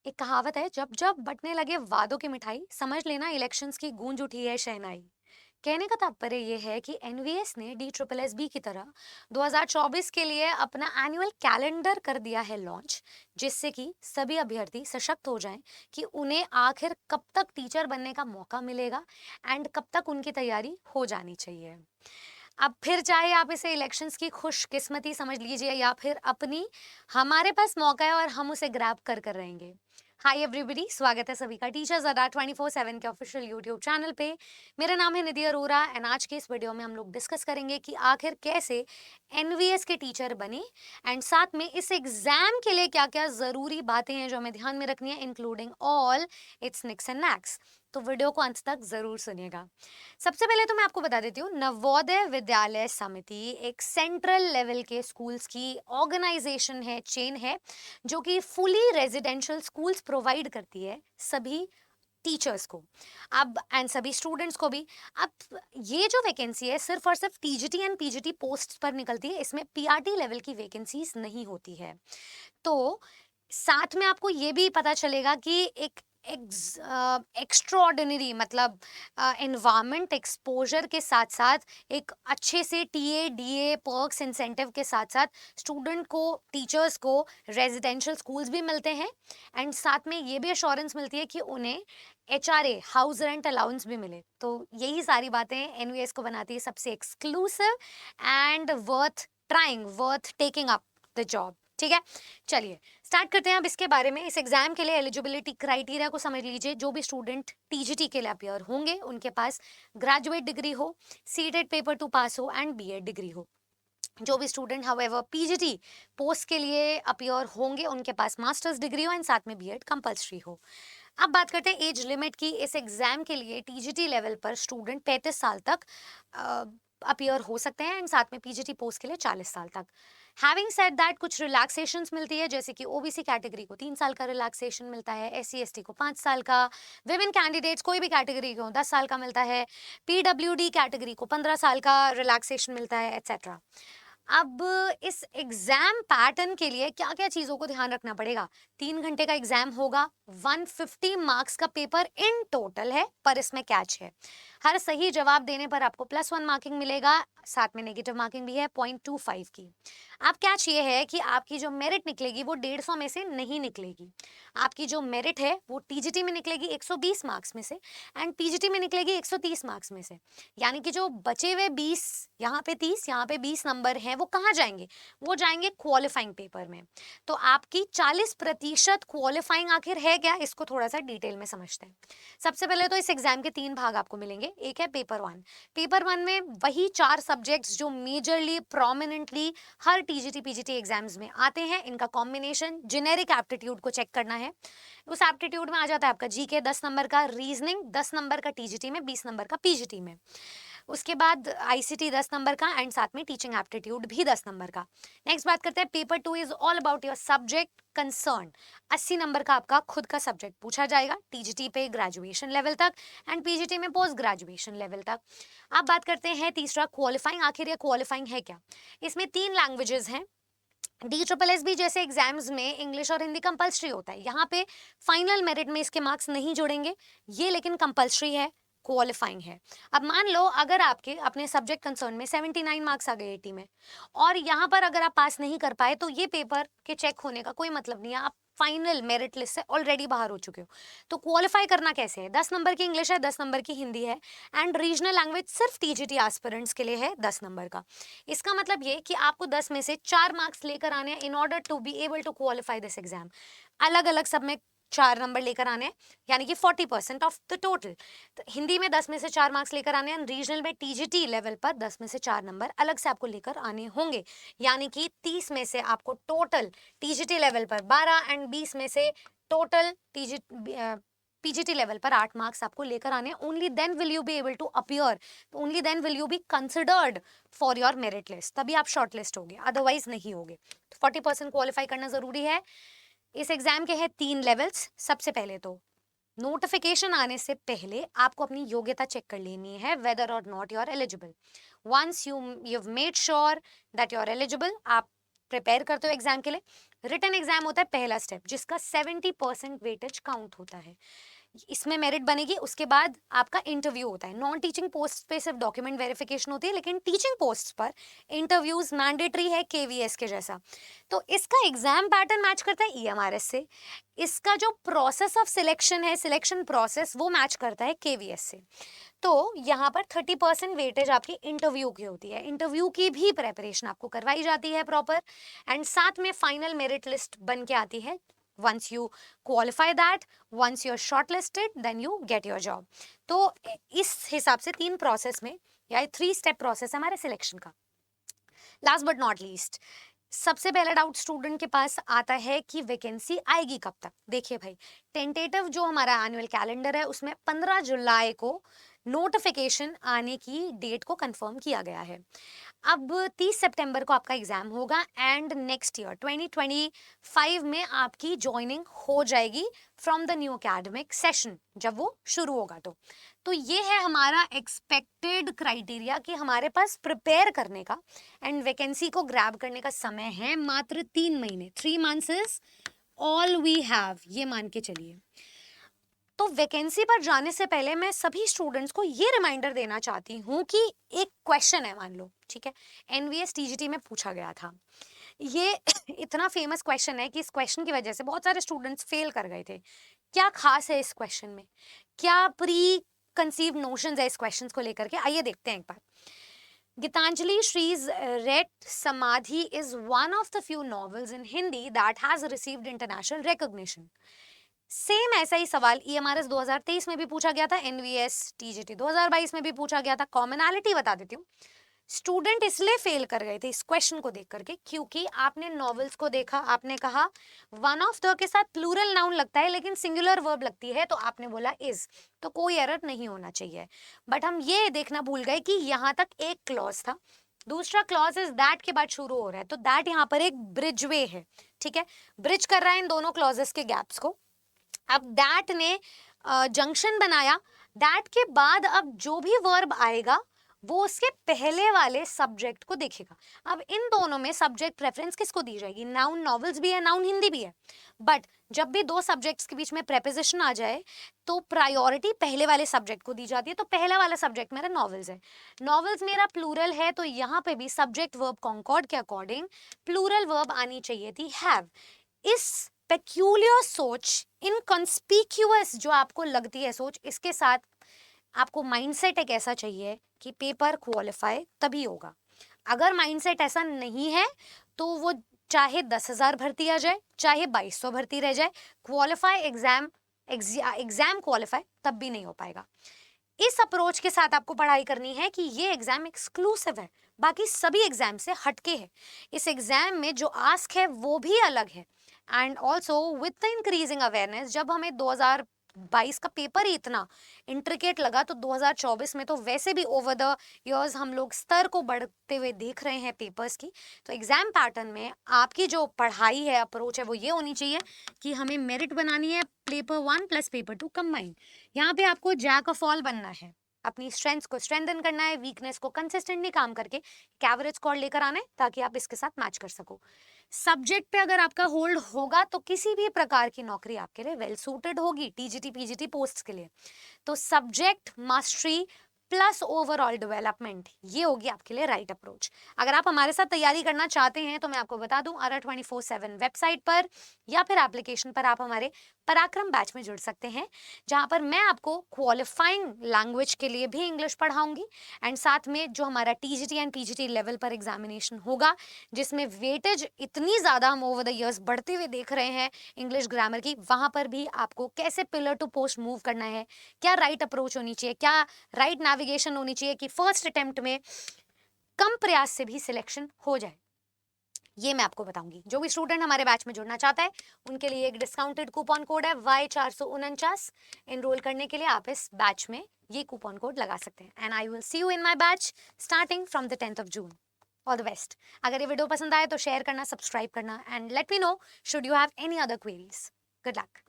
एक कहावत है, जब जब बंटने लगे वादों की मिठाई, समझ लेना इलेक्शंस की गूंज उठी है शहनाई। कहने का तात्पर्य यह है कि एनवीएस ने डी ट्रिपल एस बी की तरह 2024 के लिए अपना एनुअल कैलेंडर कर दिया है लॉन्च, जिससे कि सभी अभ्यर्थी सशक्त हो जाएं कि उन्हें आखिर कब तक टीचर बनने का मौका मिलेगा एंड कब तक उनकी तैयारी हो जानी चाहिए। अब फिर चाहे आप इसे इलेक्शंस की खुशकिस्मती समझ लीजिए या फिर अपनी, हमारे पास मौका है और हम उसे ग्रैब कर कर रहेंगे। हाय एवरीबॉडी, स्वागत है सभी का टीचर्स अड्डा 24/7 के ऑफिशियल यूट्यूब चैनल पे। मेरा नाम है निधि अरोरा एंड आज के इस वीडियो में हम लोग डिस्कस करेंगे कि आखिर कैसे एनवीएस के टीचर बने एंड साथ में इस एग्जाम के लिए क्या क्या जरूरी बातें हैं जो हमें ध्यान में रखनी है, including all its knicks and knacks. तो वीडियो को अंत तक जरूर सुनिएगा। सबसे पहले तो मैं आपको बता देती हूँ, नवोदय विद्यालय समिति एक सेंट्रल लेवल के स्कूल्स की ऑर्गेनाइजेशन है, चेन है, जो कि फुली रेजिडेंशियल स्कूल्स प्रोवाइड करती है सभी टीचर्स को, अब एंड सभी स्टूडेंट्स को भी। अब ये जो वैकेंसी है सिर्फ और सिर्फ टीजीटी एंड पीजीटी पोस्ट पर निकलती है, इसमें पीआरटी लेवल की वैकेंसीज नहीं होती है। तो साथ में आपको ये भी पता चलेगा कि एक एक्स्ट्रॉर्डिनरी मतलब एनवायरमेंट एक्सपोजर के साथ साथ एक अच्छे से टीए डीए पर्क्स इंसेंटिव के साथ साथ स्टूडेंट को, टीचर्स को रेजिडेंशियल स्कूल्स भी मिलते हैं एंड साथ में ये भी अश्योरेंस मिलती है कि उन्हें एचआरए हाउस रेंट अलाउंस भी मिले। तो यही सारी बातें एनवीएस को बनाती है सबसे exclusive and worth trying, worth taking up the job. ठीक है, चलिए स्टार्ट करते हैं अब इसके बारे में। इस एग्जाम के लिए एलिजिबिलिटी क्राइटेरिया को समझ लीजिए। जो भी स्टूडेंट टीजीटी के लिए अपियर होंगे उनके पास ग्रेजुएट डिग्री हो, सीटेड पेपर टू पास हो एंड बीएड डिग्री हो। जो भी स्टूडेंट हाउएवर पीजीटी पोस्ट के लिए अपियर होंगे उनके पास मास्टर्स डिग्री हो एंड साथ में बीएड कंपलसरी हो। अब बात करते हैं एज लिमिट की। इस एग्जाम के लिए टीजीटी लेवल पर स्टूडेंट 35 साल तक अपियर हो सकते हैं एंड साथ में पीजीटी पोस्ट के लिए 40 साल तक। हैविंग सेड दैट कुछ रिलैक्सेशंस मिलती है, जैसे कि ओबीसी कैटेगरी को 3 साल का रिलैक्सेशन मिलता है, एससी एसटी को 5 साल का, विमेन कैंडिडेट्स कोई भी कैटेगरी को 10 साल का मिलता है, पीडब्ल्यूडी कैटेगरी को 15 साल का रिलैक्सेशन मिलता है, एटसेट्रा। अब इस एग्जाम पैटर्न के लिए क्या क्या चीजों को ध्यान रखना पड़ेगा। 3 घंटे का एग्जाम होगा, 150 मार्क्स का पेपर इन टोटल है, पर इसमें कैच है, हर सही जवाब देने पर आपको +1 मार्किंग मिलेगा, साथ में नेगेटिव मार्किंग भी है 0.25 की। अब कैच ये है कि आपकी जो मेरिट निकलेगी वो 150 में से नहीं निकलेगी। आपकी जो मेरिट है वो टीजीटी में निकलेगी 120 मार्क्स में से एंड पीजीटी में निकलेगी 130 मार्क्स में से। यानी कि जो बचे हुए 20, यहाँ पे 30, यहाँ पे 20 नंबर हैं, वो कहाँ जाएंगे? वो जाएंगे क्वालिफाइंग पेपर में। तो आपकी 40% क्वालिफाइंग आखिर है क्या, इसको थोड़ा सा डिटेल में समझते हैं। सबसे पहले तो इस एग्जाम के 3 भाग आपको मिलेंगे। एक है पेपर 1। पेपर 1 में वही 4 सब्जेक्ट्स जो मेजरली प्रोमिनेंटली हर टीजीटी पीजीटी एग्जाम्स में आते हैं, इनका कॉम्बिनेशन। जेनेरिक एप्टीट्यूड को चेक करना है, उस एप्टीट्यूड में आ जाता है आपका जीके 10 नंबर का, रीजनिंग 10 नंबर का टीजीटी में, 20 नंबर का पीजीटी में। उसके बाद आईसीटी 10 नंबर का एंड साथ में टीचिंग एप्टीट्यूड भी 10 नंबर का। नेक्स्ट बात करते हैं paper 2 is all about your subject concern. 80 number का आपका खुद का सब्जेक्ट पूछा जाएगा, टीजीटी पे ग्रेजुएशन लेवल तक एंड पीजीटी में पोस्ट ग्रेजुएशन लेवल तक। अब बात करते हैं तीसरा, क्वालिफाइंग। आखिर ये क्वालिफाइंग है क्या? इसमें 3 लैंग्वेजेस हैं। डी ट्रिपल एस बी जैसे एग्जाम्स में इंग्लिश और हिंदी कंपलसरी होता है, यहाँ पे फाइनल मेरिट में इसके मार्क्स नहीं जोड़ेंगे, ये लेकिन कंपलसरी है, क्वालिफाइंग है। अब मान लो अगर आपके अपने सब्जेक्ट कंसर्न में 79 मार्क्स आ गए 80 में और यहाँ पर अगर आप पास नहीं कर पाए, तो ये पेपर के चेक होने का कोई मतलब नहीं है, आप फाइनल मेरिट लिस्ट से ऑलरेडी बाहर हो चुके हो। तो क्वालिफाई करना कैसे है? 10 नंबर की इंग्लिश है, 10 नंबर की हिंदी है एंड रीजनल लैंग्वेज सिर्फ टीजीटी एस्पिरेंट्स के लिए है 10 नंबर का। इसका मतलब ये कि आपको 10 में से 4 मार्क्स लेकर आने हैं in order to be able to qualify this exam. अलग अलग सब में 4 नंबर लेकर आने हैं, यानी कि 40% ऑफ द टोटल। तो हिंदी में 10 में से 4 मार्क्स लेकर आने हैं, रीजनल में टीजीटी लेवल पर 10 में से 4 नंबर अलग से आपको लेकर आने होंगे, यानी कि 30 में से आपको टोटल टीजीटी लेवल पर 12 एंड 20 में से टोटल पीजीटी लेवल पर 8 मार्क्स आपको लेकर आने हैं। Only then will you be able to appear, only then will you be considered for your merit list, तभी आप शॉर्ट लिस्ट होगे, अदरवाइज नहीं होगे। 40% क्वालिफाई करना जरूरी है। इस एग्जाम के हैं 3 लेवल्स। सबसे पहले तो नोटिफिकेशन आने से पहले आपको अपनी योग्यता चेक कर लेनी है, वेदर और not you are eligible. Once you've made sure that you are eligible, आप प्रिपेयर करते हो एग्जाम के लिए। रिटन एग्जाम होता है पहला स्टेप, जिसका 70% वेटेज काउंट होता है, इसमें मेरिट बनेगी। उसके बाद आपका इंटरव्यू होता है। नॉन टीचिंग पोस्ट पे सिर्फ डॉक्यूमेंट वेरिफिकेशन होती है, लेकिन टीचिंग पोस्ट पर इंटरव्यूज मैंडेटरी है, केवीएस के जैसा। तो इसका एग्जाम पैटर्न मैच करता है ईएमआरएस से। इसका जो प्रोसेस ऑफ सिलेक्शन है, सिलेक्शन प्रोसेस, वो मैच करता है केवीएस से। तो यहाँ पर 30% वेटेज आपकी इंटरव्यू की होती है। इंटरव्यू की भी प्रेपरेशन आपको करवाई जाती है प्रॉपर, एंड साथ में फाइनल मेरिट लिस्ट बन के आती है। once you qualify that, once you're shortlisted, then you get your job. तो इस हिसाब से 3 प्रोसेस में, या 3 स्टेप प्रोसेस है हमारे सिलेक्शन का। लास्ट बट नॉट लीस्ट, सबसे पहला डाउट स्टूडेंट के पास आता है कि वैकेंसी आएगी कब तक। देखिए भाई, टेंटेटिव जो हमारा एनुअल कैलेंडर है उसमें 15 जुलाई को नोटिफिकेशन आने की डेट को कंफर्म किया गया है। अब 30 सितंबर को आपका एग्जाम होगा, एंड नेक्स्ट ईयर 2025 में आपकी ज्वाइनिंग हो जाएगी from the new academic session, जब वो शुरू होगा। तो ये है हमारा एक्सपेक्टेड क्राइटेरिया कि हमारे पास प्रिपेयर करने का एंड वैकेंसी को ग्रैब करने का समय है मात्र 3 महीने। 3 months is all we have, ये मान के चलिए। तो वैकेंसी पर जाने से पहले मैं सभी स्टूडेंट्स को ये रिमाइंडर देना चाहती हूँ कि एक क्वेश्चन है, मान लो, ठीक है, एनवीएस टीजीटी में पूछा गया था। ये इतना फेमस क्वेश्चन है कि इस क्वेश्चन की वजह से बहुत सारे स्टूडेंट्स फेल कर गए थे। क्या खास है इस क्वेश्चन में, क्या प्री कंसीव्ड नोशंस है इस क्वेश्चन को लेकर के, आइए देखते हैं एक बार। Gitanjali Shree's Red Samadhi is one of the few novels in Hindi that has received international recognition. Same ऐसा ही सवाल ईएमआरएस 2023 में भी पूछा गया था, एनवीएस टीजीटी 2022 में भी पूछा गया था। कॉमनैलिटी बता देती हूँ, स्टूडेंट इसलिए फेल कर गए थे इस क्वेश्चन को देख करके क्योंकि आपने नॉवेल्स को देखा, आपने कहा वन ऑफ द के साथ प्लूरल नाउन लगता है लेकिन सिंगुलर वर्ब लगती है, तो आपने बोला इज, तो कोई एरर नहीं होना चाहिए। बट हम ये देखना भूल गए कि यहाँ तक एक क्लॉज था, दूसरा क्लॉज इज दैट के बाद शुरू हो रहा है, तो दैट यहाँ पर एक ब्रिज वे है, ठीक है, ब्रिज कर रहा है इन दोनों क्लॉजेस के गैप्स को। अब दैट ने जंक्शन बनाया, दैट के बाद अब जो भी वर्ब आएगा वो उसके पहले वाले सब्जेक्ट को देखेगा। अब इन दोनों में सब्जेक्ट प्रेफरेंस किसको दी जाएगी, नाउन नॉवेल्स भी है, नाउन हिंदी भी है, बट जब भी दो सब्जेक्ट्स के बीच में प्रेपोजिशन आ जाए तो प्रायोरिटी पहले वाले सब्जेक्ट को दी जाती है। तो पहला वाला सब्जेक्ट मेरा नॉवेल्स है, नॉवेल्स मेरा प्लूरल है, तो यहाँ पे भी सब्जेक्ट वर्ब कॉन्कॉर्ड के अकॉर्डिंग प्लूरल वर्ब आनी चाहिए थी हैव। इस पेक्यूलियर सोच, इनकॉन्स्पिक्यूअस जो आपको लगती है सोच, इसके साथ आपको माइंडसेट एक ऐसा चाहिए कि पेपर क्वालिफाई तभी होगा। अगर माइंडसेट ऐसा नहीं है तो वो चाहे 10,000 भर्ती आ जाए, चाहे 2200 भर्ती रह जाए, क्वालिफाई एग्जाम क्वालिफाई तब भी नहीं हो पाएगा। इस अप्रोच के साथ आपको पढ़ाई करनी है कि ये एग्जाम एक्सक्लूसिव है, बाकी सभी एग्जाम से हटके है। इस एग्जाम में जो आस्क है वो भी अलग है, and also with the increasing awareness, जब हमें 2022 का पेपर ही इतना इंट्रिकेट लगा तो 2024 में तो वैसे भी ओवर द इयर्स हम लोग स्तर को बढ़ते हुए देख रहे हैं पेपर्स की। तो एग्जाम पैटर्न में आपकी जो पढ़ाई है, अप्रोच है, वो ये होनी चाहिए कि हमें मेरिट बनानी है पेपर 1 प्लस पेपर 2 कंबाइन। यहाँ पे आपको जैक ऑफ ऑल बनना है, अपनी स्ट्रेंथ्स को स्ट्रेंथन करना है, वीकनेस को कंसिस्टेंटली काम करके एवरेज स्कोर लेकर आना है ताकि आप इसके साथ मैच कर सको। सब्जेक्ट पे अगर आपका होल्ड होगा तो किसी भी प्रकार की नौकरी आपके लिए वेल सूटेड होगी, टीजीटी पीजीटी पोस्ट के लिए। तो subject mastery plus overall development, ये होगी आपके लिए राइट अप्रोच। अगर आप हमारे साथ तैयारी करना चाहते हैं तो मैं आपको बता दूं, आरा 24/7 वेबसाइट पर या फिर एप्लीकेशन पर आप हमारे पराक्रम बैच में जुड़ सकते हैं, जहां पर मैं आपको क्वालिफाइंग लैंग्वेज के लिए भी इंग्लिश पढ़ाऊंगी, एंड साथ में जो हमारा टीजीटी एंड पीजीटी लेवल पर एग्जामिनेशन होगा, जिसमें वेटेज इतनी ज़्यादा हम ओवर द ईयर्स बढ़ते हुए देख रहे हैं इंग्लिश ग्रामर की, वहां पर भी आपको कैसे पिलर टू पोस्ट मूव करना है, क्या राइट अप्रोच होनी चाहिए, क्या राइट नेविगेशन होनी चाहिए कि फर्स्ट अटेम्प्ट में कम प्रयास से भी सिलेक्शन हो जाए, ये मैं आपको बताऊंगी। जो भी स्टूडेंट हमारे बैच में जुड़ना चाहता है उनके लिए एक डिस्काउंटेड कूपन कोड है Y449। एनरोल करने के लिए आप इस बैच में ये कूपन कोड लगा सकते हैं, and I will see you in my batch starting from the 10th of June। All the best. अगर ये वीडियो पसंद आए तो शेयर करना, सब्सक्राइब करना, and let me know should you have any other queries. Good luck.